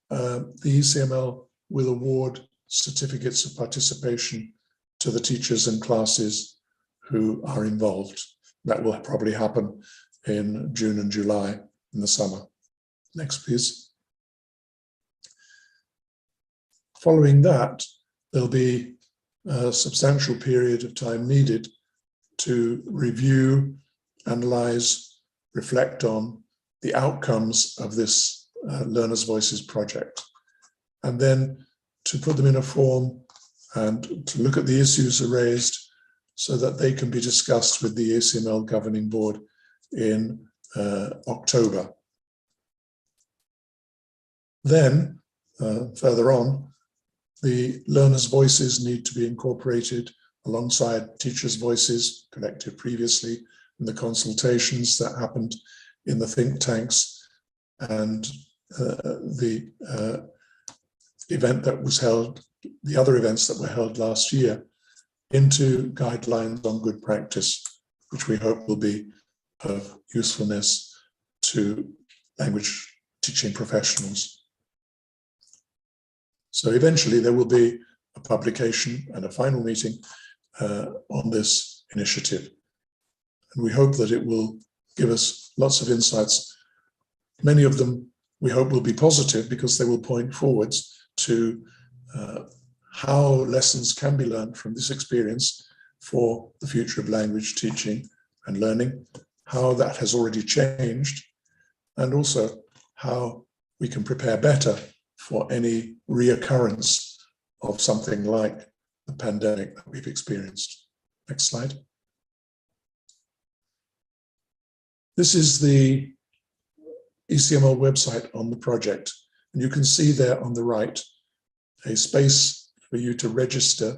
F: the ECML will award certificates of participation to the teachers and classes who are involved. That will probably happen in June and July in the summer. Next, please. Following that, there'll be a substantial period of time needed to review, analyze, reflect on the outcomes of this Learners' Voices project, and then to put them in a form and to look at the issues raised so that they can be discussed with the ECML Governing Board in October. Then, further on, the learners' voices need to be incorporated alongside teachers' voices collected previously in the consultations that happened in the think tanks and the event that was held, the other events that were held last year, into guidelines on good practice, which we hope will be of usefulness to language teaching professionals. So eventually there will be a publication and a final meeting on this initiative. And we hope that it will give us lots of insights. Many of them we hope will be positive because they will point forwards to how lessons can be learned from this experience for the future of language teaching and learning, how that has already changed, and also how we can prepare better for any reoccurrence of something like the pandemic that we've experienced. Next slide. This is the ECML website on the project, and you can see there on the right a space for you to register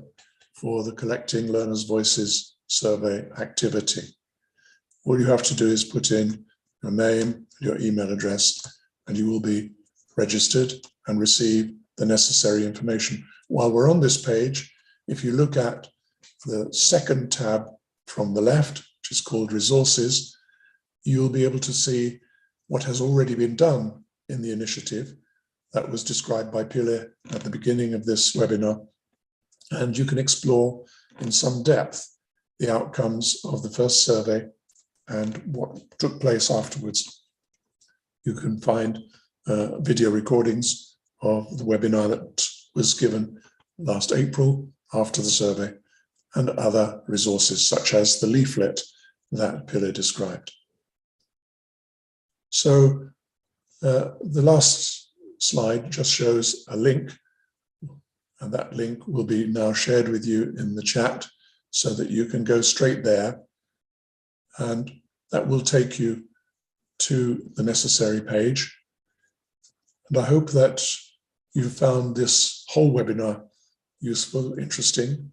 F: for the Collecting Learners' Voices survey activity. All you have to do is put in your name, your email address, and you will be registered and receive the necessary information. While we're on this page, if you look at the second tab from the left, which is called Resources, you'll be able to see what has already been done in the initiative that was described by Pile at the beginning of this webinar. And you can explore in some depth the outcomes of the first survey and what took place afterwards. You can find video recordings of the webinar that was given last April after the survey, and other resources such as the leaflet that Pile described. So the last slide just shows a link, and that link will be now shared with you in the chat so that you can go straight there, and that will take you to the necessary page. And I hope that you found this whole webinar useful, interesting,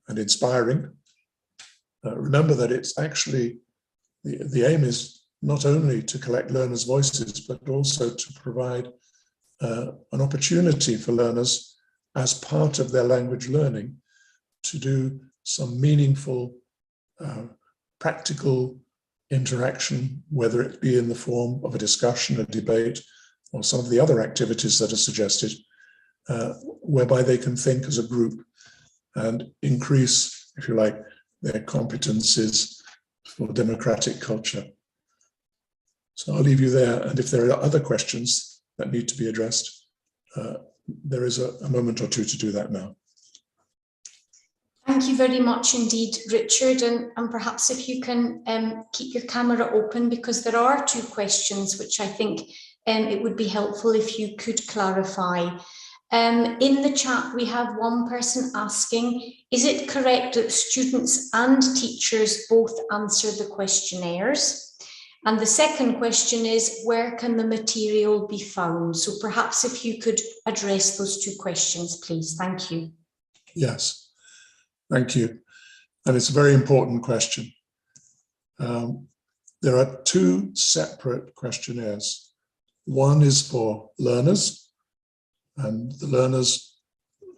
F: and inspiring. Remember that it's actually, the aim is not only to collect learners' voices, but also to provide an opportunity for learners as part of their language learning to do some meaningful, practical interaction, whether it be in the form of a discussion, a debate, or some of the other activities that are suggested, whereby they can think as a group and increase, if you like, their competencies for democratic culture. So I'll leave you there, and if there are other questions that need to be addressed, there is a moment or two to do that now.
A: Thank you very much indeed, Richard, and perhaps if you can keep your camera open, because there are two questions which I think it would be helpful if you could clarify. In the chat, we have one person asking, is it correct that students and teachers both answer the questionnaires? And the second question is, where can the material be found? So perhaps if you could address those two questions, please. Thank you.
F: Yes, thank you. And it's a very important question. There are two separate questionnaires. One is for learners, and the learners,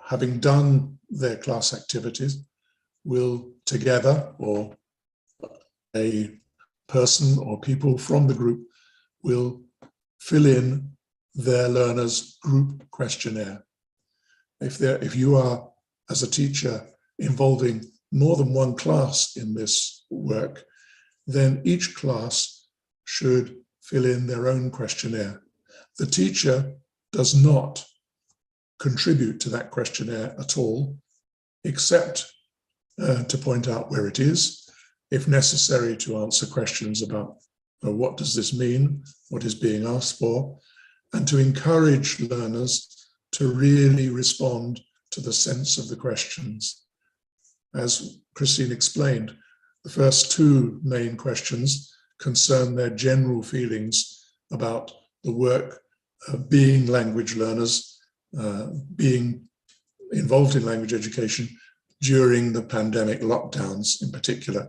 F: having done their class activities, will together, or a person or people from the group will fill in their learners' group questionnaire. If you are, as a teacher, involving more than one class in this work, then each class should fill in their own questionnaire. The teacher does not contribute to that questionnaire at all, except to point out where it is, if necessary, to answer questions about what does this mean, what is being asked for, and to encourage learners to really respond to the sense of the questions. As Christine explained, the first two main questions concern their general feelings about the work of being language learners, being involved in language education during the pandemic lockdowns in particular.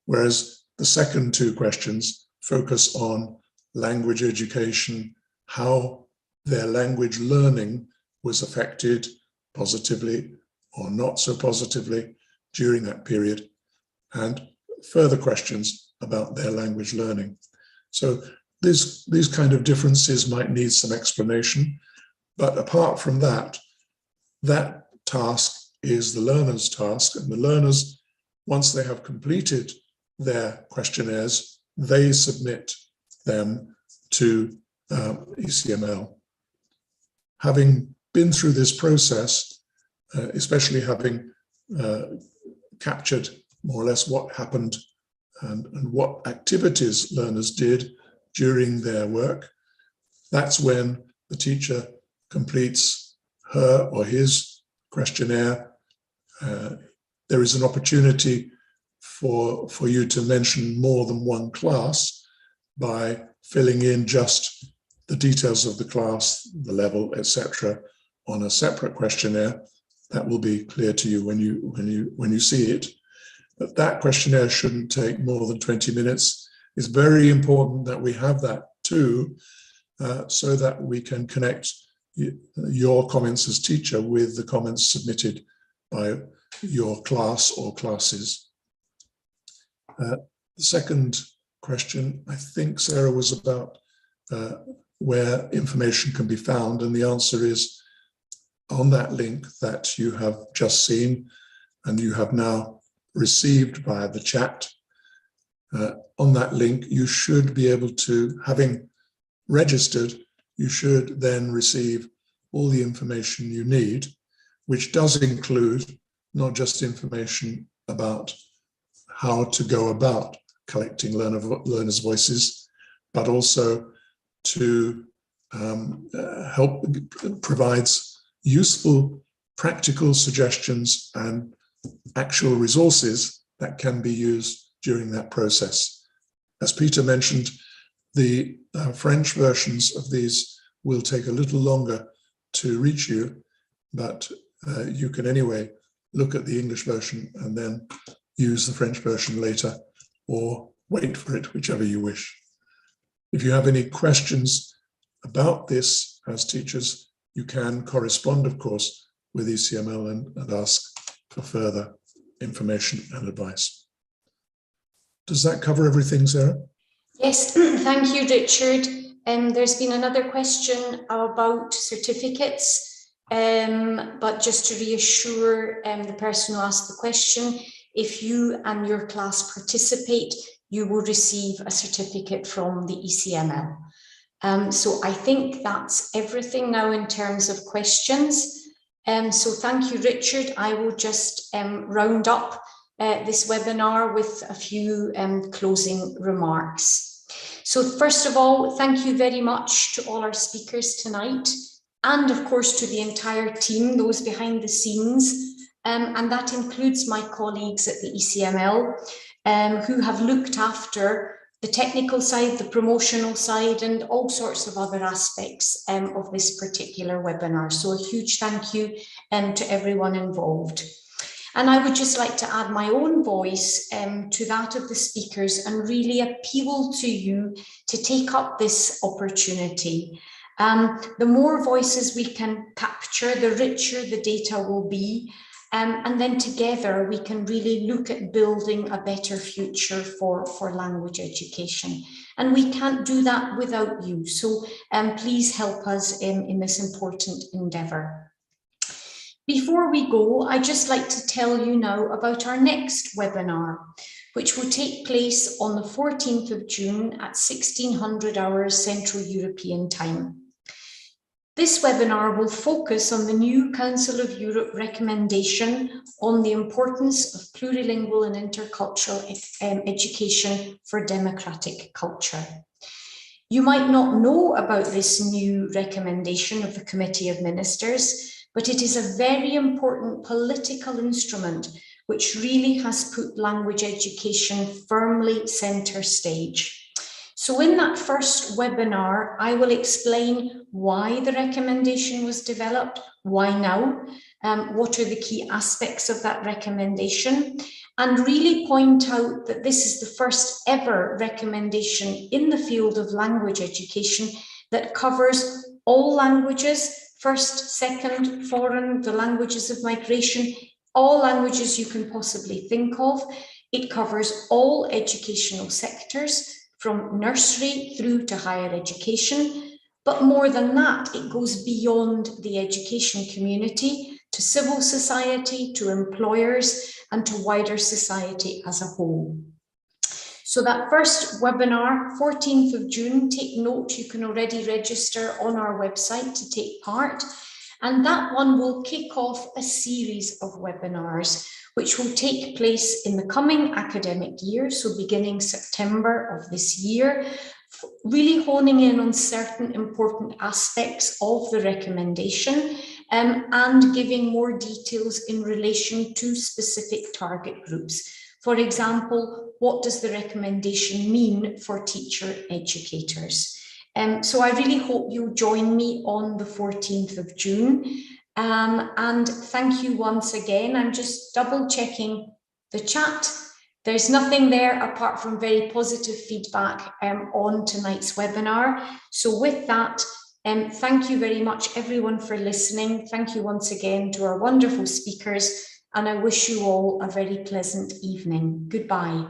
F: Whereas the second two questions focus on language education, how their language learning was affected positively or not so positively during that period, and further questions about their language learning. So these kind of differences might need some explanation, but apart from that, that task is the learner's task, and the learners, once they have completed their questionnaires, they submit them to ECML. Having been through this process, especially having captured more or less what happened and what activities learners did during their work, that's when the teacher completes her or his questionnaire. There is an opportunity for you to mention more than one class by filling in just the details of the class, the level, etc., on a separate questionnaire. That will be clear to you when you see it. But that questionnaire shouldn't take more than 20 minutes. It's very important that we have that too, so that we can connect your comments as teacher with the comments submitted by your class or classes. The second question, I think, Sarah, was about where information can be found, and the answer is on that link that you have just seen and you have now received via the chat. On that link, you should be able to, having registered, you should then receive all the information you need, which does include not just information about how to go about collecting learners' voices, but also to help, provides useful practical suggestions and actual resources that can be used during that process. As Peter mentioned, the French versions of these will take a little longer to reach you, but you can anyway look at the English version and then use the French version later, or wait for it, whichever you wish. If you have any questions about this as teachers, you can correspond, of course, with ECML and ask for further information and advice. Does that cover everything, Sarah?
A: Yes, thank you, Richard. There's been another question about certificates, but just to reassure the person who asked the question, if you and your class participate, you will receive a certificate from the ECML. So I think that's everything now in terms of questions. So thank you, Richard. I will just round up this webinar with a few closing remarks. So first of all, thank you very much to all our speakers tonight, and of course to the entire team, those behind the scenes, and that includes my colleagues at the ECML, who have looked after the technical side, the promotional side, and all sorts of other aspects of this particular webinar. So a huge thank you to everyone involved. And I would just like to add my own voice to that of the speakers and really appeal to you to take up this opportunity. The more voices we can capture, the richer the data will be. And then together we can really look at building a better future for language education. And we can't do that without you. So please help us in this important endeavour. Before we go, I'd just like to tell you now about our next webinar, which will take place on the 14th of June at 1600 hours Central European Time. This webinar will focus on the new Council of Europe recommendation on the importance of plurilingual and intercultural education for democratic culture. You might not know about this new recommendation of the Committee of Ministers, but it is a very important political instrument which really has put language education firmly centre stage. So in that first webinar, I will explain why the recommendation was developed, why now, what are the key aspects of that recommendation, and really point out that this is the first ever recommendation in the field of language education that covers all languages, first, second, foreign, the languages of migration, all languages you can possibly think of. It covers all educational sectors, from nursery through to higher education. But more than that, it goes beyond the education community to civil society, to employers, and to wider society as a whole. So that first webinar, 14th of June, take note, you can already register on our website to take part. And that one will kick off a series of webinars, which will take place in the coming academic year, so beginning September of this year, really honing in on certain important aspects of the recommendation and giving more details in relation to specific target groups. For example, what does the recommendation mean for teacher educators? So I really hope you'll join me on the 14th of June. And thank you once again. I'm just double checking the chat. There's nothing there apart from very positive feedback on tonight's webinar. So with that, thank you very much everyone for listening. Thank you once again to our wonderful speakers, and I wish you all a very pleasant evening. Goodbye.